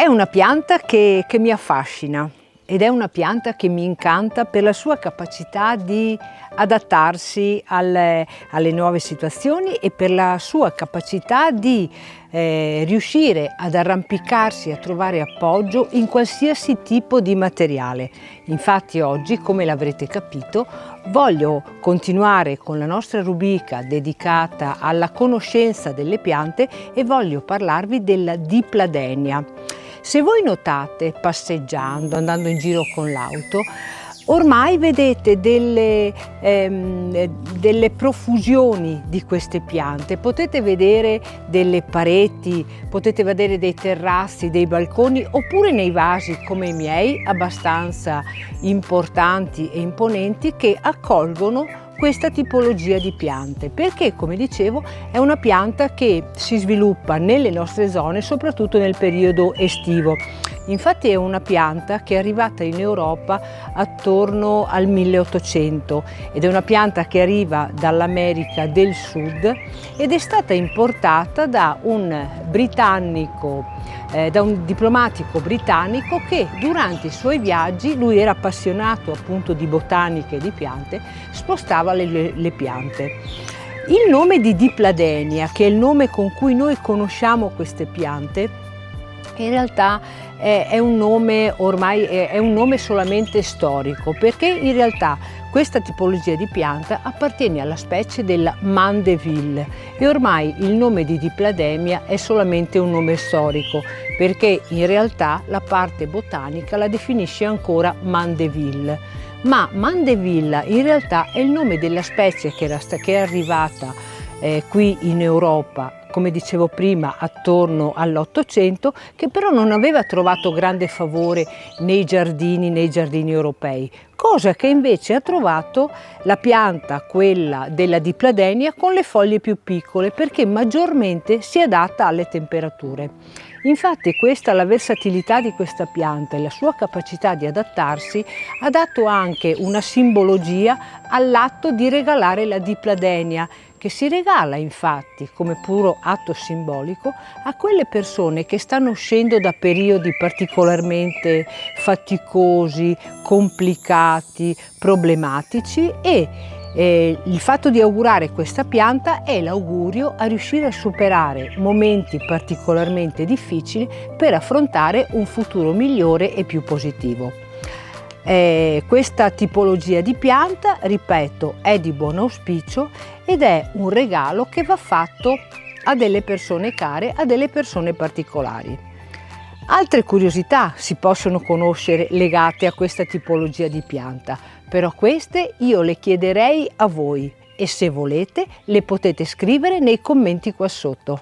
È una pianta che mi affascina ed è una pianta che mi incanta per la sua capacità di adattarsi alle nuove situazioni e per la sua capacità di riuscire ad arrampicarsi, a trovare appoggio in qualsiasi tipo di materiale. Infatti oggi, come l'avrete capito, voglio continuare con la nostra rubrica dedicata alla conoscenza delle piante e voglio parlarvi della Dipladenia. Se voi notate, passeggiando, andando in giro con l'auto, ormai vedete delle profusioni di queste piante, potete vedere delle pareti, potete vedere dei terrazzi, dei balconi, oppure nei vasi come i miei, abbastanza importanti e imponenti, che accolgono questa tipologia di piante, perché, come dicevo, è una pianta che si sviluppa nelle nostre zone soprattutto nel periodo estivo. Infatti è una pianta che è arrivata in Europa attorno al 1800 ed è una pianta che arriva dall'America del Sud ed è stata importata da un diplomatico britannico che durante i suoi viaggi, lui era appassionato appunto di botanica e di piante, spostava le piante. Il nome di Dipladenia, che è il nome con cui noi conosciamo queste piante, in realtà è un nome solamente storico, perché in realtà questa tipologia di pianta appartiene alla specie della Mandeville e ormai il nome di Dipladenia è solamente un nome storico, perché in realtà la parte botanica la definisce ancora Mandeville. Ma Mandevilla in realtà è il nome della specie che è arrivata qui in Europa, come dicevo prima, attorno all'800, che però non aveva trovato grande favore nei giardini europei, cosa che invece ha trovato la pianta, quella della Dipladenia, con le foglie più piccole, perché maggiormente si adatta alle temperature. Infatti la versatilità di questa pianta e la sua capacità di adattarsi ha dato anche una simbologia all'atto di regalare la Dipladenia, che si regala infatti come puro atto simbolico a quelle persone che stanno uscendo da periodi particolarmente faticosi, complicati, problematici, e il fatto di augurare questa pianta è l'augurio a riuscire a superare momenti particolarmente difficili per affrontare un futuro migliore e più positivo. Questa tipologia di pianta, ripeto, è di buon auspicio ed è un regalo che va fatto a delle persone care, a delle persone particolari. Altre curiosità si possono conoscere legate a questa tipologia di pianta, però queste io le chiederei a voi e se volete le potete scrivere nei commenti qua sotto.